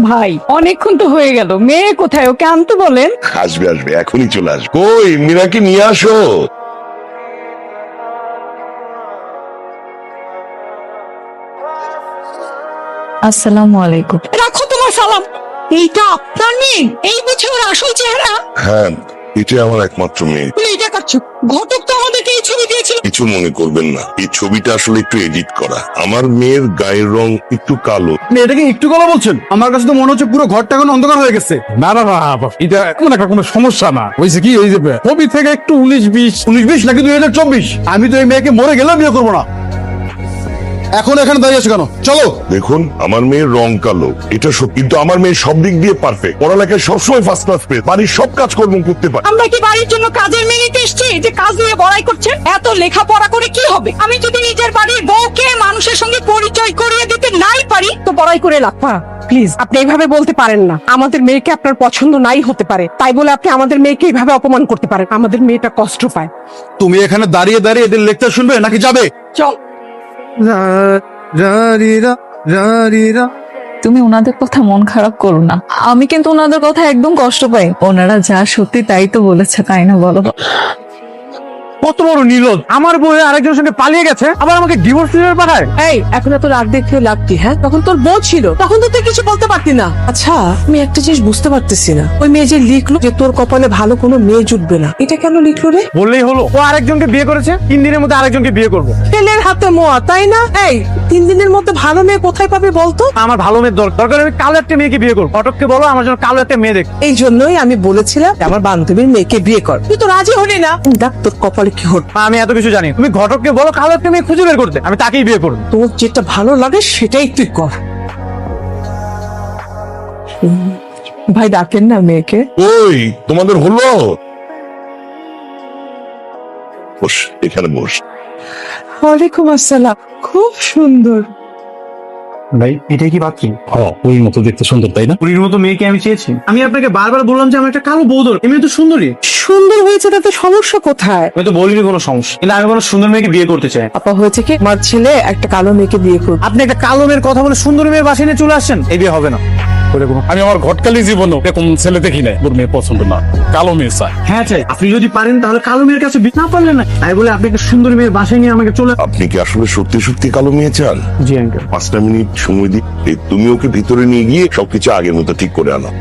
ভাই অনেকক্ষণ তো হয়ে গেল, মেয়ে কোথায়? ওকে আনতে বলেন। আসবে আসবে, এখনই চলে আসবে। কই মীরাকে নিয়ে আসো। আসসালামু আলাইকুম। রাখো তোমার সালাম। এইটা আপনার মেয়ে? এই বুঝে ওর আসল চেহারা? হ্যাঁ, এটা আমার একমাত্র মেয়ে। তুমি এটা করছো? ঘটক তো আমাদেরকে এই ছবি দিয়েছিল। কিছু মনে করবেন না, এই ছবিটা আসলে একটু এডিট করা। আমার মেয়ের গায়ের রং একটু কালো। এটাকে একটু কথা বলছেন? আমার কাছে তো মনে হচ্ছে পুরো ঘরটা এখন অন্ধকার হয়ে গেছে। না না না, এটা এমন একটা কোনো সমস্যা না। হয়েছে কি, ওই যে ছবি থেকে একটু 19-20 19-20 নাকি 2024? আমি তো এই মেয়েকে মরে গেলেও বিয়ে করবো না। এখন এখানে দাঁড়িয়ে আছো কেন? চলো। দেখুন, আমার মেয়ের রং কালো, এটা সত্যি, কিন্তু আমার মেয়ে সব দিক দিয়ে পারফেক্ট। পড়ালেখায় সবসময় ফার্স্ট ক্লাস পেয়ে, বাড়ির সব কাজকর্ম করতে পারে। আমরা কি বাড়ির জন্য কাজের মেয়ে নিতে এসেছি যে কাজ নিয়ে বড়াই করছেন? এত লেখাপড়া করে কি হবে? আমি যদি নিজের বাড়ির বউকে মানুষের সঙ্গে পরিচয় করিয়ে দিতে নাই পারি তো বড়াই করে লাভ। প্লিজ, আপনি এইভাবে বলতে পারেন না। আমাদের মেয়েকে আপনার পছন্দ নাই হতে পারে, তাই বলে আপনি আমাদের মেয়েকে এইভাবে অপমান করতে পারেন। আমাদের মেয়েটা কষ্ট পায়। তুমি এখানে দাঁড়িয়ে দাঁড়িয়ে এদের লেকচার শুনবে নাকি যাবে? চল। তুমি ওনাদের কথা মন খারাপ করো না, আমি কিন্তু ওনাদের কথা একদম কষ্ট পাই। ওনারা যা সত্যি তাই তো বলেছে, তাই না বলো? কত বড় নির্লজ্জ! আমার বউ আরেকজনের সঙ্গে পালিয়ে গেছে, আবার আমাকে ডিভোর্স লেটার পাঠায়। এই, এখন এত রাগ দেখে লাভ কি? হ্যাঁ, তখন তোর বউ ছিল, তখন তো তুই কিছু বলতে পারতি না। আচ্ছা, আমি একটা জিনিস বুঝতে পারতেছি না, ওই মেয়ে যে লিখলো যে তোর কপালে ভালো কোনো মেয়ে জুটবে না, এটা কেন লিখলো রে? বললেই হলো, ও আরেকজনকে বিয়ে করেছে, 3 দিনের মধ্যে আরেকজনকে বিয়ে করবো। ছেলের হাতে মোয়া, তাই না? এই 3 দিনের মধ্যে ভালো মেয়ে কোথায় পাবে বলতো? আমার ভালো মেয়ের দরকার, আমি কালো একটা মেয়েকে বিয়ে করবো। ফটককে বলো আমার জন্য কালো একটা মেয়ে দেখ। এই জন্যই আমি বলেছিলাম যে আমার বান্ধবীর মেয়েকে বিয়ে কর, তুই তো রাজি হলি না। দেখ তোর কপালে কি হতো। আমি এত কিছু জানি, তুমি ঘটককে বলো কালো একটা মেয়ে খুঁজে বের করতে, আমি তাকেই বিয়ে করবো। তোর যেটা ভালো লাগে সেটাই তুই কর। ভাই ডাকেন না মেয়েকে। ওই তোমাদের হলো? বস, এখানে বস। ওয়ালাইকুম আসসালাম, খুব সুন্দর। ভাই, এটাই কি পাত্রী? ওই মতো দেখতে সুন্দর, তাই না? পুরীর মতো মেয়েকে আমি চেয়েছি। আমি আপনাকে বারবার বললাম যে আমার একটা কালো বউ দরকার। এমনি তো সুন্দরী। সুন্দর হয়েছে, তাতে সমস্যা কোথায়? আমি তো বলিনি কোনো সমস্যা, কিন্তু আমি কোনো সুন্দর মেয়েকে বিয়ে করতে চাই। আপা হয়েছে কি, আমার ছেলে একটা কালো মেয়েকে বিয়ে করবে। আপনি একটা কালো মেয়ের কথা বলে সুন্দর মেয়ের বাসায় নিয়ে চলে আসছেন, এই বিয়ে হবে না। আমি আমার ঘটকালি জীবনে এরকম ছেলে দেখি নাই। ওর মেয়ে পছন্দ না, কালো মেয়ে চাই। হ্যাঁ চাই। আপনি যদি পারেন তাহলে কালো মেয়ের কাছে বিয়ে না পারলেন না, তাই বলে আপনি একটা সুন্দর মেয়ের বাসায় নিয়ে আমাকে চলে। আপনি কি আসলে সত্যি সত্যি কালো মেয়ে চান? জি আঙ্কেল। 5টা মিনিট সময় দিই, তুমি ওকে ভিতরে নিয়ে গিয়ে সবকিছু আগের মতো ঠিক করে আনো।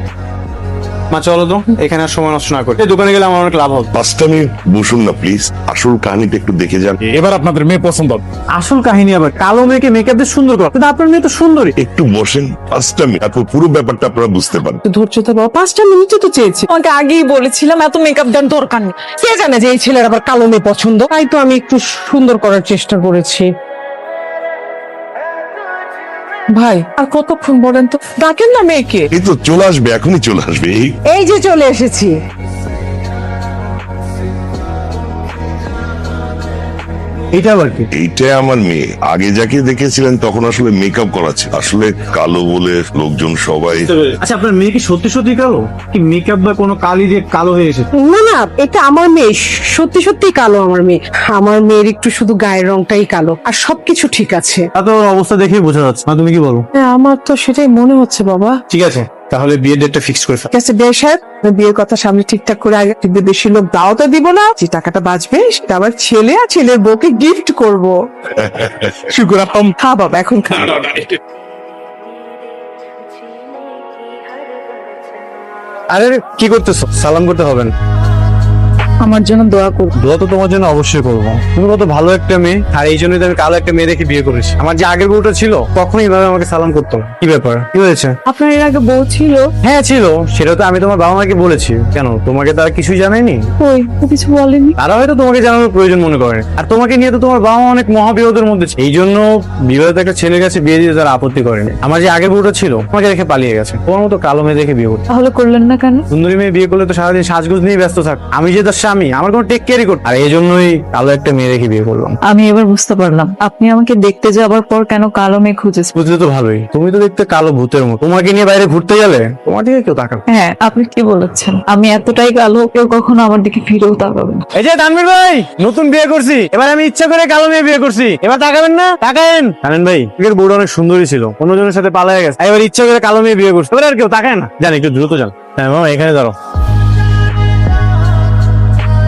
মা চলো তো, এখানে আর সময় নষ্ট না করে এই দোকানে গেলে আমার অনেক লাভ হবে। 5টা মিনিট বসুন না প্লিজ, আসল কাহিনীটা একটু দেখে যান। এবার আপনাদের মেয়ে পছন্দ। আসল কাহিনী আবার কালো মেয়েকে মেকআপ দিয়ে সুন্দর করা, কিন্তু আপনার মেয়ে তো সুন্দরী। একটু বসেন, 5টা মিনিট, তারপর পুরো ব্যাপারটা আপনারা বুঝতে পারবেন। ধৈর্য ধর বাবা, 5টা মিনিটে তো চেয়েছি। তোমাকে আগেই বলেছিলাম এত মেকআপ দেন দরকার নেই। কে জানে যে এই ছেলের আবার কালো মেয়ে পছন্দ, তাই তো আমি একটু সুন্দর করার চেষ্টা করেছি। ভাই আর কতক্ষণ বলেন তো, ডাকেন না মেয়েকে। এই তো চলে আসবে, এখনই চলে আসবে। এই যে চলে এসেছি। এটা আবার কি? এইটা আমার মেয়ে। আগে যাকে দেখেছিলেন তখন আসলে মেকআপ করা ছিল, আসলে কালো বলে লোকজন সবাই। আচ্ছা, আপনার মেয়ে কি সত্যি সত্যি কালো, কি মেকআপ বা কোনো কালি দিয়ে কালো হয়ে এসেছে? না না, এটা আমার মেয়ে, সত্যি সত্যি কালো আমার মেয়ে। আমার মেয়ের একটু শুধু গায়ের রংটাই কালো, আর সবকিছু ঠিক আছে। তো অবস্থা দেখেই বোঝা যাচ্ছে। মা তুমি কি বলো? হ্যাঁ, আমার তো সেটাই মনে হচ্ছে বাবা। ঠিক আছে, তাহলে বিয়ের ডেটটা ফিক্স করে ফেল। ঠিক আছে বেশ, সাহেব বিয়ের কথা সামনে ঠিকঠাক করে আগে কিন্তু বেশি লোক দাওয়াতে দিব না। যে টাকাটা বাঁচবে সেটা আবার ছেলে আর ছেলের বউকে গিফট করব। শুক্র আলহাম। খা বাবা, এখন খা। আরে কি করতেছো? সালাম করতে হবে না। আমার জন্য দোয়া করো। দোয়া তো তোমার জন্য অবশ্যই করবো। তুমি কত ভালো একটা মেয়ে, আর এই জন্যই তো আমি কালো একটা মেয়ে দেখে বিয়ে করেছি। আমার যে আগের বউটা ছিল কখনোই এইভাবে আমাকে সালাম করতো না। কি ব্যাপার, কি হয়েছে? আপনার এর আগে বউ ছিল? হ্যাঁ ছিল, সেটা তো আমি তোমার বাবা মাকে বলেছি। কেন, তোমাকে তারা কিছুই জানায়নি? কই, ও কিছু বলেনি। তারা হয়তো তোমাকে জানানোর প্রয়োজন মনে করে। আর তোমাকে নিয়ে তো তোমার বাবা মা অনেক মহাবিরোধের মধ্যে ছিল। এই জন্য বিবাহিত একটা ছেলের কাছে বিয়ে দিতে তারা আপত্তি করেনি। আমার যে আগের বউটা ছিল আমাকে রেখে পালিয়ে গেছে। তোমার মতো কালো মেয়ে দেখে বিয়ে করতে। তাহলে করলেন না কেন? সুন্দরী মেয়ে বিয়ে করলে তো সারাদিন সাজগোজ নিয়ে ব্যস্ত থাক। আমি যে তার স্বামী, আমার কোনো টেক কেয়ারই করতে, আর এই জন্যই কালো একটা মেয়ে রেখে বিয়ে করলাম। আমি এবার বুঝতে পারলাম আপনি আমাকে দেখতে যাবার পর কেন কালো মেয়ে খুঁজেছেন। বুঝলে তো ভালোই, তুমি তো দেখতে কালো ভূতের মতো, তোমাকে নিয়ে বাইরে ঘুরতে গেলে তোমার দিকে কেউ তাকাবে। হ্যাঁ, আপনি কি বলেছেন? আমি এতটাই কালো কেউ কখনো আমার দিকে ফিরেও তাকাবে না। এই যে তানভীর ভাই, নতুন বিয়ে করছি, এবার আমি ইচ্ছা করে কালো মেয়ে বিয়ে করছি, এবার তাকাবেন না? তাকায়েন। জানেন ভাই, এর বউটা অনেক সুন্দরী ছিল, অন্যজনের সাথে পালায়ে গেছে, এবার ইচ্ছা করে কালো মেয়ে বিয়ে করছে, এবার আর কেউ তাকায় না। জান, একটু দ্রুত যান। হ্যাঁ মামা, এখানে দাঁড়ো।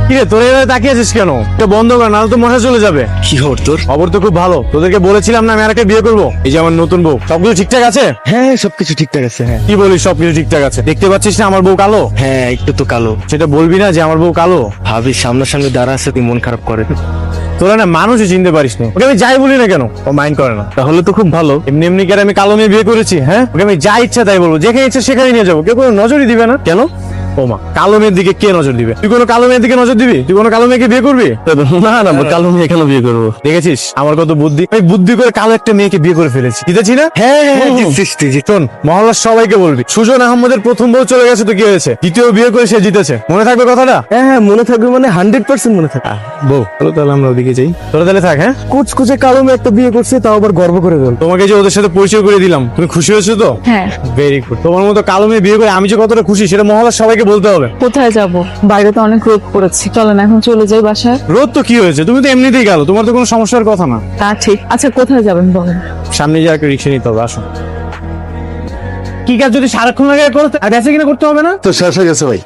কিরে তোর এভাবে তাকিয়ে আছিস কেন? এটা বন্ধ কর, নাহলে তো মশা চলে যাবে। কি খবর তোর? খবর তো খুব ভালো, তোদেরকে বলেছিলাম না আমি আরেকটা বিয়ে করবো। এই যে আমার নতুন বউ, সবকিছু ঠিকঠাক আছে? হ্যাঁ সবকিছু ঠিকঠাক আছে। হ্যাঁ কি বলিস সবকিছু ঠিকঠাক আছে? দেখতে পাচ্ছিস না আমার বউ কালো? হ্যাঁ একটু তো কালো। সেটা বলবি না যে আমার বউ কালো? ভাবি সামনাসামনি দাঁড়া আছে, তুই মন খারাপ করে। তোরা না মানুষই চিনতে পারিস না। ওকে আমি যাই বলি না কেন ও মাইন্ড করে না। তাহলে তো খুব ভালো। এমনি এমনি করে আমি কালো মেয়ে বিয়ে করেছি? হ্যাঁ, ওকে আমি যা ইচ্ছা তাই বলবো, যেখানে ইচ্ছা সেখানে নিয়ে যাবো, কেউ কোনো নজরই দিবে না। কেন? ও মা, কালো মেয়ের দিকে কে নজর দিবে? তুই কোনো কালো মেয়ের দিকে নজর দিবি? তুই কোনো কালো মেয়েকে বিয়ে করবি? না না, কালো মেয়ে কেন বিয়ে করবো? দেখেছিস আমার কত বুদ্ধি, আমি বুদ্ধি করে কালো একটা মেয়েকে বিয়ে করে ফেলেছি। জিতেছি না? হ্যাঁ হ্যাঁ জিতছিস তুই, জিত। শোন, মহল্লার সবাইকে বলবি সুজন আহমদের প্রথম বউ চলে গেছে তো কি হয়েছে, দ্বিতীয় বিয়ে করে সে জিতেছে। মনে থাকবে কথাটা? হ্যাঁ হ্যাঁ মনে থাকবে, মানে 100% মনে থাকবে। বউ চলো তাহলে আমরা ওদিকে যাই। তোরা তাহলে থাক। হ্যাঁ, কুচকুচে কালো মেয়ে একটা বিয়ে করছে, তাও আবার গর্ব করে বল। তোমাকে যে ওদের সাথে পরিচয় করে দিলাম, তুমি খুশি হয়েছো তো? হ্যাঁ। Very good. তোমার মতো কালো মেয়ে বিয়ে করে আমি যে কতটা খুশি সেটা মহল্লার সবাইকে বলতে হবে। কোথায় যাব? বাইরে তো অনেক রোদ পড়েছে, চলেন এখন চলে যাই বাসায়। রোদ তো কি হয়েছে, তুমি তো এমনিতেই গেল, তোমার তো কোনো সমস্যার কথা না। তা ঠিক। আচ্ছা কোথায় যাবেন বলেন? সামনে যে একটা রিক্সা নিতে হবে, আসো। কি কাজ যদি সারাক্ষণ লাগে করতে, আর বেঁচে কিনা করতে হবে না? তো শেষ হয়ে গেছে ভাই।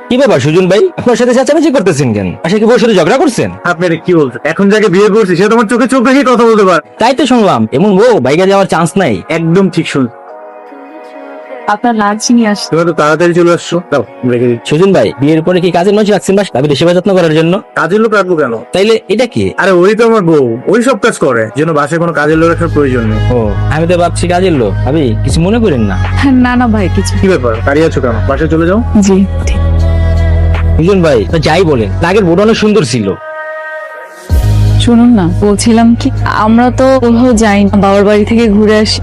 কি ব্যাপার সুজন ভাই, আপনার সাথে চেঁচামেচি করতেছেন কেন? আসলে কি বউর সাথে ঝগড়া করছেন? আপনি এটা কি বলছেন? এখন যাকে বিয়ে করছি সে তোমার চোখে চোখ রেখে কথা বলতে পারে। তাই তো শুনলাম, এমন বউ বাইকে যাওয়ার চান্স নাই। একদম ঠিক শুন। আপনার লাঞ্চ নিয়ে আসছি। তুমি তো তাড়াতাড়ি চলে আসছো, দাও রেখে দিচ্ছি। সুজন ভাই, বিয়ের পরে কি কাজের মানুষ রাখছেন বাস ভাবির সেবা যত্ন করার জন্য? কাজের লোক রাখবো কেন? তাইলে এটা কি? আরে ওই তো আমার বউ, ওই সব কাজ করে, যেন বাসায় কোনো কাজের লোক রাখার প্রয়োজন নেই। ও, আমি তো ভাবছি কাজের লোক। ভাবি কিছু মনে করেন না। না না ভাই, কিছু। কি ব্যাপার, দাঁড়িয়ে আছো কেন? বাসায় চলে যাও। জি ঠিক। সুজন ভাই তো যাই বলেন, আগের বউটা অনেক সুন্দর ছিল। শুনুন না, বলছিলাম কি, আমরা তো কোথাও যাই না, বাবার বাড়ি থেকে ঘুরে আসি।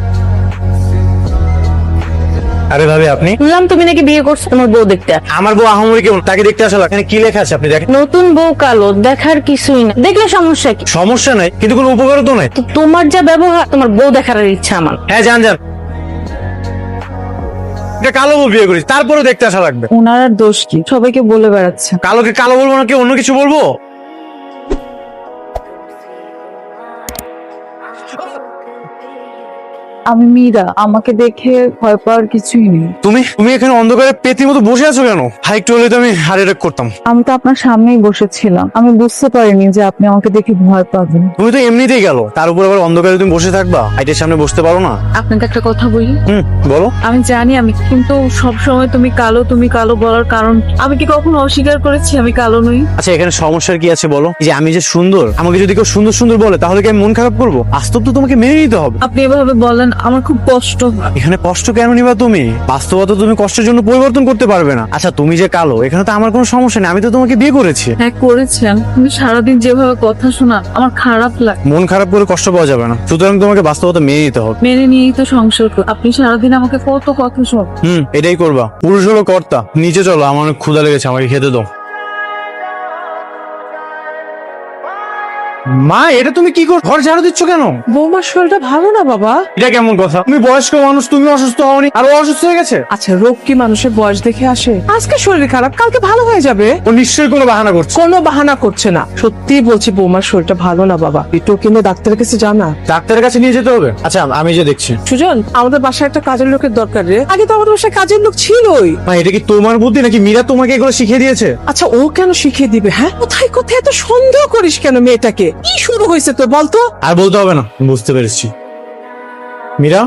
আরে ভাবি আপনি? শুনলাম তুমি নাকি বিয়ে করছো তোমার বউ দেখতে আসো। আমার বউ আহামরি কেমন, তাকে দেখতে আসলে এখানে কি লেখা আছে আপনি দেখেন। নতুন বউ কালো, দেখার কিছুই না, দেখলে সমস্যা কি? সমস্যা নাই, কিন্তু কোনো উপকারও তো নাই। তো তোমার যা ব্যবহার, তোমার বউ দেখার আর ইচ্ছা আমার। হ্যাঁ যান যান, এটা কালো বউ বিয়ে করিস, তারপরে দেখতে আসা লাগবে। ওনার আর দোষ কি? সবাইকে বলে বেড়াচ্ছে। কালোকে কালো বলবো না, কি অন্য কিছু বলবো? আমি মীরা, আমাকে দেখে ভয় পাওয়ার কিছুই নেই। তুমি তুমি এখানে অন্ধকারে পেতির মতো বসে আছো কেন? হাই একটু হলে তো আমি হার্ট অ্যাটাক করতাম। আমি তো আপনার সামনেই বসেছিলাম, আমি বুঝতে পারিনি যে আপনি আমাকে দেখে ভয় পাবেন। তুমি তো এমনিতেই গেল, তার উপর আবার অন্ধকারে তুমি বসে থাকবা, হাইটের সামনে বসতে পারো না? আপনাকে একটা কথা বলি। বলো। আমি জানি আমি, কিন্তু সব সময় তুমি কালো বলার কারণ, আমি কি কখনো অস্বীকার করেছি আমি কালো নই? আচ্ছা এখানে সমস্যার কি আছে বলো? এই যে আমি যে সুন্দর, আমাকে যদি কেউ সুন্দর সুন্দর বলে তাহলে কি আমি মন খারাপ করবো? বাস্তব তো তোমাকে মেনে নিতে হবে। আপনি এভাবে বলেন, আমার খুব কষ্ট হয়। এখানে কষ্ট কেন নিবা তুমি? বাস্তবতা তুমি কষ্টের জন্য পরিবর্তন করতে পারবে না। আচ্ছা তুমি যে কালো, এখানে তো আমার কোনো সমস্যা নেই, আমি তো তোমাকে বিয়ে করেছি। হ্যাঁ করেছেন, কিন্তু সারাদিন যেভাবে কথা শোনান আমার খারাপ লাগে। মন খারাপ করে কষ্ট পাওয়া যাবে না, সুতরাং তোমাকে বাস্তবতা মেনে নিতে হবে। মেনে নিয়েই তো সংসার করি। আপনি সারাদিন আমাকে কত কথা শোন। এটাই করবা। পুরুষ হলো কর্তা। নিচে চলো, আমার অনেক ক্ষুধা লেগেছে, আমাকে খেতে দাও। মা, এটা তুমি কি কর? ঘর ঝাড়ু দিচ্ছ কেন? বৌমার শরীরটা ভালো না বাবা। এটা কেমন কথা? তুমি বয়স্ক মানুষ, তুমি অসুস্থ হওনি, আর ও অসুস্থ হয়ে গেছে। আচ্ছা, রোগ কি মানুষের বয়স দেখে আসে? আজকে শরীর খারাপ, কালকে ভালো হয়ে যাবে। ও নিশ্চয়ই কোনো বাহানা করছে। কোনো বাহানা করছে না, সত্যি বলছি বৌমার শরীরটা ভালো না বাবা। একটু কিন্তু ডাক্তারের কাছে জানা। ডাক্তারের কাছে নিয়ে যেতে হবে। আচ্ছা আমি যে দেখছি। সুজন, আমাদের বাসায় একটা কাজের লোকের দরকার রে। আগে তো আমাদের বাসায় কাজের লোক ছিলই। মা, এটা কি তোমার বুদ্ধি নাকি মীরা তোমাকে এগুলো শিখিয়ে দিয়েছে? আচ্ছা, ও কেন শিখিয়ে দিবে? হ্যাঁ, কোথায় কোথায় এত সন্দেহ করিস কেন মেয়েটাকে? কি শুরু হয়েছে তোর বলতো? আর বলতে হবে না, বুঝতে পেরেছি। মীরা,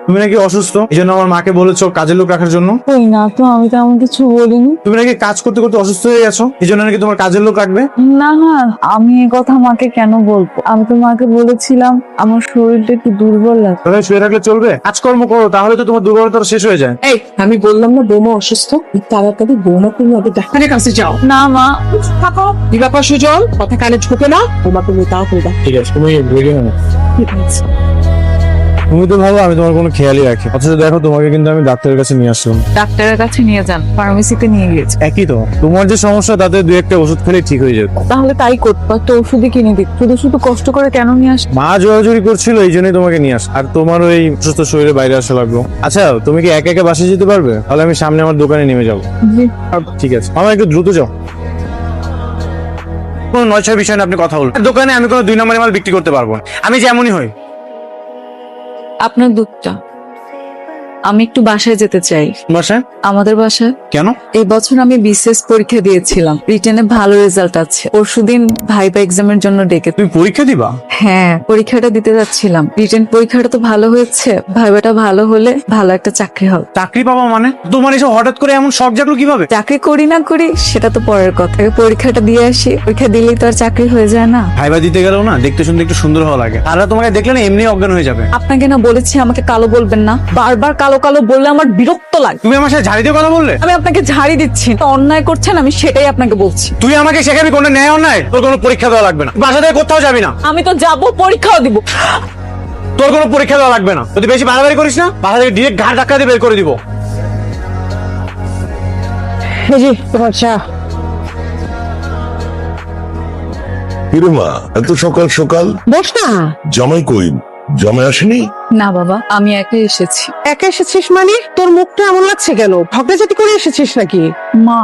তুমি নাকি অসুস্থ, এই জন্য আমার মাকে বলেছো কাজের লোক রাখার জন্য। কই না তো, আমি তো এমন কিছু বলিনি। তুমি নাকি কাজ করতে করতে অসুস্থ হয়ে গেছো, এই জন্য নাকি তোমার কাজের লোক রাখবে। না না, আমি এই কথা মাকে কেন বলবো? আমি তো মাকে বলেছিলাম আমার শরীরটা একটু দুর্বল লাগে। তাহলে শুয়ে রাখলে চলবে? কাজকর্ম করো, তাহলে তো তোমার দুর্বলতা শেষ হয়ে যায়। এই, আমি বললাম না বৌমা অসুস্থ, তাড়াতাড়ি বৌমা তুমি আগে ডাক্তারের কাছে যাও। না মা, থাকো। কি ব্যাপার সুজন, কথা কানে ঢোকে না? বৌমা তুমি তাও করে দাও। ঠিক আছে, তুমি রেডি হও। ঠিক আছে। তুমি তো ভাবো আমি তোমার কোনো খেয়ালই রাখি, অথচ দেখো তোমাকে কিন্তু আমি ডাক্তারের কাছে নিয়ে আসলাম। ডাক্তারের কাছে নিয়ে যান, ফার্মেসিতে নিয়ে গিয়েছে। একই তো, তোমার যে সমস্যা তাতে দুই একটা ওষুধ খেলে ঠিক হয়ে যেত। তাহলে তাই করতো, একটা ওষুধই কিনে দিত। শুধু শুধু কষ্ট করে কেন নিয়ে আস? মা জোরাজুরি করছিল, এই জন্যই তোমাকে নিয়ে আস। আর তোমার ওই সুস্থ শরীরে বাইরে আসা লাগলো। আচ্ছা তুমি কি একা একা বাসায় যেতে পারবে? তাহলে আমি সামনে আমার দোকানে নেমে যাবো। ঠিক আছে, আমার একটু দ্রুত যাও। কোনো নয়ছয় বিষয় নিয়ে আপনি কথা বলুন। দোকানে আমি কোনো 2 নম্বরের মাল বিক্রি করতে পারবো না, আমি যেমনই হই। আপনার দুধটা। আমি একটু বাসায় যেতে চাই। বাসায়? আমাদের বাসায়। কেন? এই বছর আমি বিসিএস পরীক্ষা দিয়েছিলাম, রিটেনে ভালো রেজাল্ট আছে। পরশুদিন ভাইবা এক্সামের জন্য ডেকে। তুমি পরীক্ষা দিবা? হ্যাঁ, পরীক্ষাটা দিতে যাচ্ছিলাম। রিটেন পরীক্ষাটা তো ভালো হয়েছে, ভাইবাটা ভালো হলে ভালো একটা চাকরি হবে। চাকরি পাবা মানে? তোমার এসব হঠাৎ করে এমন শখ জাগলো কিভাবে? চাকরি করি না করি সেটা তো পরের কথা, আগে পরীক্ষাটা দিয়ে আসি। পরীক্ষা দিলেই তো আর চাকরি হয়ে যায় না। ভাইবা দিতে গেলেও না দেখতে শুনতে একটু সুন্দর হওয়া লাগে, আর তোমাকে দেখলে না এমনি অজ্ঞান হয়ে যাবে। আপনাকে না বলেছি আমাকে কালো বলবেন না, বারবার কালো কালো বললে আমার বিরক্ত লাগে। তুমি আমার সাথে ঝাড়ি দিয়ে কথা বললে? আমি আপনাকে ঝাড়ি দিচ্ছি, তো অন্যায় করছেন, আমি সেটাই আপনাকে বলছি। তুই আমাকে শেখাবি কোনটা ন্যায় অন্যায়? তোর কোনো পরীক্ষা দেওয়া লাগবে না, বাসা থেকে কোথাও যাবি না। আমি তো যাব, পরীক্ষাও দিব। তোর কোনো পরীক্ষা দেওয়া লাগবে না, যদি বেশি বাড়াবাড়ি করিস না বাসা থেকে ডিরেক্ট ঘাড় ধাক্কা দিয়ে বের করে দিব। জি তোমার চা। কিরে মা, এত সকাল সকাল? বস না। জামাই কই? জামাই আসেনি? না বাবা, আমি একাই এসেছি। একা এসেছিস মানে? তোর মুখটা এমন লাগছে কেন? ঝগড়াঝাটি করে এসেছিস নাকি? মা,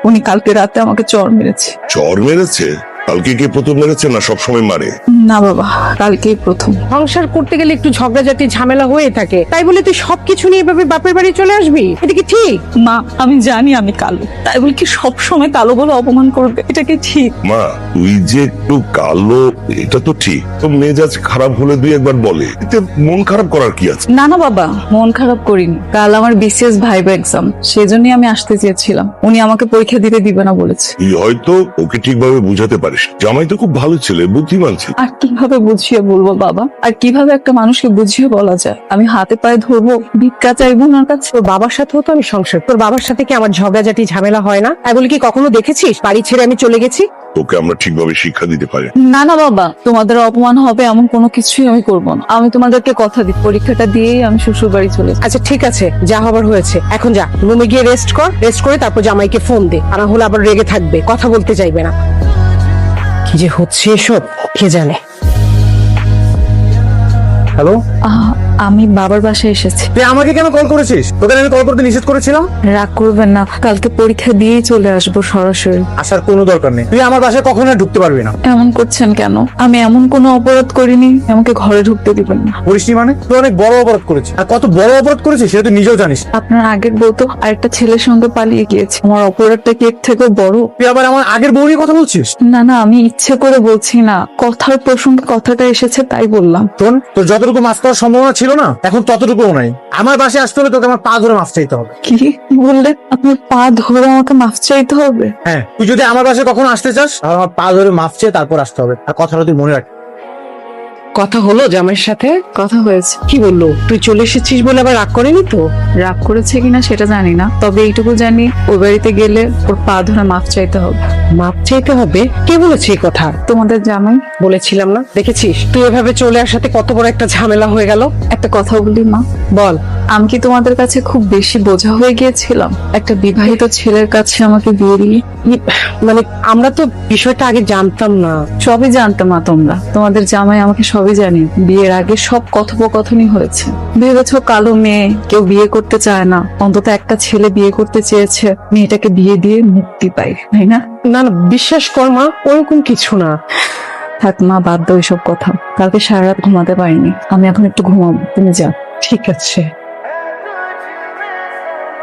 উনি কালকে রাতে আমাকে চড় মেরেছে। চর মেরেছে? কালকে কে প্রথম মেরেছে না সবসময় মারে? না বাবা, কালকেই প্রথম। সংসার করতে গেলে একটু ঝগড়াঝাটি ঝামেলা হয়ে থাকে, তাই বলে তুই সবকিছু নিয়ে এভাবে বাপের বাড়ি চলে আসবি? এটা কি ঠিক? মা, আমি জানি আমি কালো, তাই বলে কি সব সময় কালো বলে অপমান করবে? এটা কি ঠিক? মা, তুই যে একটু কালো এটা তো ঠিক, তো মেজাজ খারাপ হলে তুই একবার বলে, এতে মন খারাপ করার কি আছে? না না বাবা, মন খারাপ করিনি। কাল আমার বিসিএস ভাইবা এক্সাম, সেজন্যই আমি আসতে চেয়েছিলাম। উনি আমাকে পরীক্ষা দিতে দিবে না বলেছে। তুই হয়তো ওকে ঠিকভাবে বুঝাতে পারিস। জামাই তো খুব ভালো ছেলে, বুদ্ধিমান ছেলে। আর কিভাবে বুঝিয়ে বলবো বাবা? আর কিভাবে একটা মানুষকে বুঝিয়ে বলা যায়? আমি হাতে পায়ে ধরবো, ভিক্ষা চাইবো ওনার কাছে? তোর বাবার সাথেও তো আমি সংসার, তোর বাবার সাথে কি আমার ঝগড়াঝাটি ঝামেলা হয় না? তাই বলে কি কখনো দেখেছিস বাড়ি ছেড়ে আমি চলে গেছি? তোকে আমরা ঠিকভাবে শিক্ষা দিতে পারি। না না বাবা, তোমাদের অপমান হবে এমন কোনো কিছুই আমি করবো না। আমি তোমাদেরকে কথা দিই, পরীক্ষাটা দিয়েই আমি শ্বশুর বাড়ি চলে যাবো। আচ্ছা ঠিক আছে, যা হবার হয়েছে। এখন যা রুমে গিয়ে রেস্ট কর, রেস্ট করে তারপর জামাইকে ফোন দে, আর না হলে আবার রেগে থাকবে, কথা বলতে চাইবে না। কি যে হচ্ছে এসব কে জানে। হ্যালো, আমি বাবার বাসায় এসেছি। তুই আমাকে কেন কল করেছিস? তোকে আমি কল করতে নিষেধ করেছিলাম। রাগ করবেন না, কালকে পরীক্ষা দিয়েই চলে আসবো সরাসরি। আসার কোনো দরকার নেই, তুই আমার বাসায় কখনো আর ঢুকতে পারবি না। এমন করছেন কেন? আমি এমন কোনো অপরাধ করিনি, আমাকে ঘরে ঢুকতে দিবেন না। করিসনি মানে? তুই অনেক বড় অপরাধ করেছিস, আর কত বড় অপরাধ করেছিস সেটা তুই নিজেও জানিস। আপনার আগের বউ তো আরেকটা ছেলের সঙ্গে পালিয়ে গিয়েছে, আমার অপরাধটা কি এর থেকেও বড়? তুই আবার আমার আগের বউ নিয়ে কথা বলছিস? না না, আমি ইচ্ছে করে বলছি না, কথার প্রসঙ্গে কথাটা এসেছে তাই বললাম। শোন, তোর যতটুকু মাফ করার সম্ভাবনা ছিল না, এখন ততটুকুও নাই। আমার বাসায় আসতে হলে তোকে আমার পা ধরে মাফ চাইতে হবে। কি বললেন? আপনার পা ধরে আমাকে মাফ চাইতে হবে? হ্যাঁ, তুই যদি আমার বাসায় কখনো আসতে চাস তাহলে আমার পা ধরে মাফ চেয়ে তারপর আসতে হবে, আর কথাটা তুই মনে রাখ। কথা হলো জামাইয়ের সাথে? কথা হয়েছে। কি বললো? তুই চলে এসেছিস বলে আবার রাগ করেনি তো? রাগ করেছে কিনা সেটা জানি না, তবে এইটুকু জানি ওই বাড়িতে গেলে ওর পা ধরে মাফ চাইতে হবে। মাপ চাইতে হবে? কে বলেছে এই কথা? তোমাদের জামাই। বলেছিলাম না? দেখেছিস তুই এভাবে চলে আসাতে কত বড় একটা ঝামেলা হয়ে গেল। একটা কথা বলি মা, বল। আমি কি তোমাদের কাছে খুব বেশি বোঝা হয়ে গিয়েছিলাম একটা বিবাহিত ছেলের কাছে আমাকে বিয়ে দিয়ে? মানে আমরা তো বিষয়টা আগে জানতাম না। সবই জানতো মা তোমরা, তোমাদের জামাই আমাকে সবই জানি। বিয়ের আগে সব কথোপকথনই হয়েছে। ভেবেছো কালো মেয়ে কেউ বিয়ে করতে চায় না, অন্তত একটা ছেলে বিয়ে করতে চেয়েছে, মেয়েটাকে বিয়ে দিয়ে মুক্তি পাই, তাই না? না না, বিশ্বাস কর মা, ওরকম কিছু না। থাক মা, বাদ দাও এসব কথা। কালকে সারা রাত ঘুমাতে পারিনি, আমি এখন একটু ঘুমাবো, তুমি যাও। ঠিক আছে।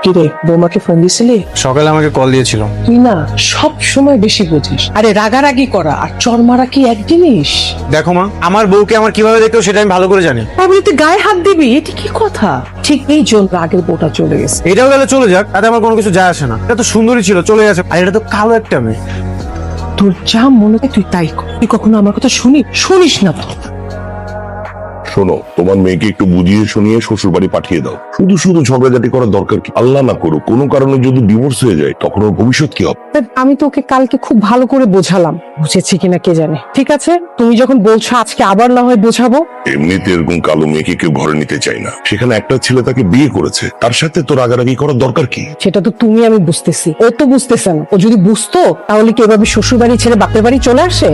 কিরে, বৌমাকে ফোন দিছিলি? সকালে আমাকে কল দিয়েছিল। তুই না সব সময় বেশি বুঝিস। আরে রাগারাগি করা আর চর মারা কি এক জিনিস? দেখো মা, আমার বউকে আমার কিভাবে দেখতেও সেটা আমি ভালো করে জানি। তারপরে তুই গায়ে হাত দিবি? এটা কি কথা? ঠিক এই জন্য আগের বউটা চলে গেছে। এটাও গেলে চলে যাক, তাতে আমার কোনো কিছু যায় আসে না। এটা তো সুন্দরী ছিল, চলে গেছে, আর এটা তো কালো একটা মেয়ে। তোর যা মনে হয় তুই তাই কর, তুই কখনো আমার কথা শুনিস না তো। শোনো, তোমার মেয়েকে একটু বুঝিয়ে শুনিয়ে শ্বশুর বাড়ি পাঠিয়ে দাও। শুধু শুধু ঝগড়াঝাটি করার দরকার কি? আল্লাহ না করুক কোনো কারণে যদি ডিভোর্স হয়ে যায়, তখন ওর ভবিষ্যৎ কি হবে? আমি তো ওকে কালকে খুব ভালো করে বোঝালাম, বুঝেছি কিনা কে জানে। ঠিক আছে, তুমি যখন বলছো আজকে আবার না হয় বোঝাবো। এমনিতে এরকম কালো মেয়েকে কেউ ঘরে নিতে চায় না, সেখানে একটা ছেলে তাকে বিয়ে করেছে, তার সাথে তোর রাগারাগি করার দরকার কি? সেটা তো তুমি আমি বুঝতেছি, ও তো বুঝতেছে না। ও যদি বুঝতো তাহলে কি এভাবে শ্বশুর বাড়ি ছেড়ে বাপের বাড়ি চলে আসে?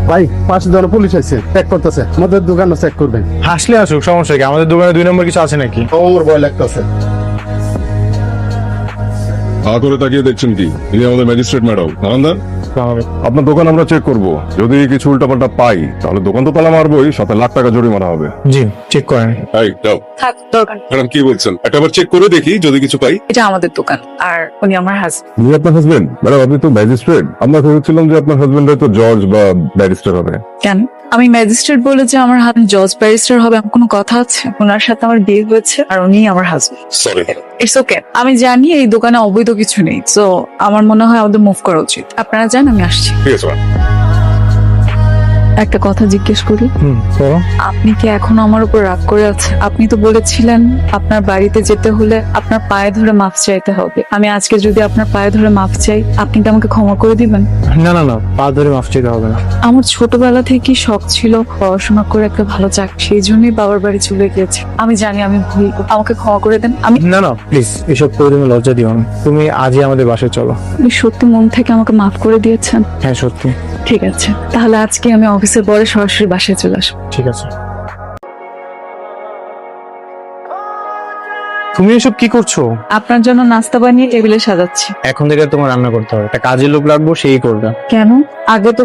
ভাই, 5 জন পুলিশ আছে, চেক করতেছে, আমাদের দোকানও চেক করবেন। হাসলে আসুক, সমস্যা কি? আমাদের দোকানে 2 নম্বর কিছু আছে নাকি? ওর ভয় লাগতেছে। হা করে তাকিয়ে দেখছেন কি? ইনি আমাদের ম্যাজিস্ট্রেট ম্যাডাম। নান্দার, আপনার দোকান আমরা চেক করব। যদি কিছু উল্টাপাল্টা পাই তাহলে দোকান তো তালা মারবোই, সাথে লাখ টাকা জরিমানা হবে। জি, চেক করেন। এই দাও থাক, দরকার নেই। ম্যাডাম, কি বলছেন? একবার চেক করে দেখি, যদি কিছু পাই। এটা আমাদের দোকান, আর উনি আমার হাজবেন্ড। উনি আপনার হাজবেন্ড? ম্যাডাম, আপনি তো ম্যাজিস্ট্রেট। আমরা ভেবেছিলাম যে আপনার হাজবেন্ড হয়তো জজ বা ব্যারিস্টার হবে। কেন? আমি ম্যাজিস্ট্রেট বলে যে আমার হাজবেন্ড জজ ব্যারিস্টার হবে এমন কোনো কথা আছে? ওনার সাথে আমার বিয়ে হয়েছে, আর উনি আমার হাজবেন্ড। সরি। It's okay. আমি জানি এই দোকানে অবৈধ কিছু নেই, তো আমার মনে হয় আমাদের মুভ করা উচিত। আপনারা যান, আমি আসছি। ঠিক আছে ম্যাম। একটা কথা জিজ্ঞেস করি, করো। আপনি কি এখনো আমার উপর রাগ করে আছেন? আপনি তো বলেছিলেন আপনার বাড়িতে যেতে হলে আপনার পায়ে ধরে মাফ চাইতে হবে। আমি আজকে যদি আপনার পায়ে ধরে মাফ চাই, আপনি কি আমাকে ক্ষমা করে দিবেন? না না না, পা ধরে মাফ চাইতে হবে না। আমার ছোটবেলা থেকেই শখ ছিল পড়াশোনা করে একটা ভালো চাকরি, সেই জন্যই বাবার বাড়ি চলে গিয়েছি। আমি জানি আমি ভুল, আমাকে ক্ষমা করে দেন। আমি না না, প্লিজ এসব করে তুমি লজ্জা দিও না। তুমি আজই আমাদের বাসায় চলো। আপনি সত্যি মন থেকে আমাকে মাফ করে দিয়েছেন? হ্যাঁ সত্যি। ঠিক আছে, তাহলে আজকে আমি অফিসের পরে সরাসরি বাসায় চলে আসবো। ঠিক আছে। তুমি এসব কি করছো? আপনার জন্য নাস্তা বানিয়ে টেবিলে সাজাচ্ছি। এখন থেকে তোমার রান্না করতে হবে, একটা কাজের লোক রাখবো, সেই করবে। কেন? আগে তো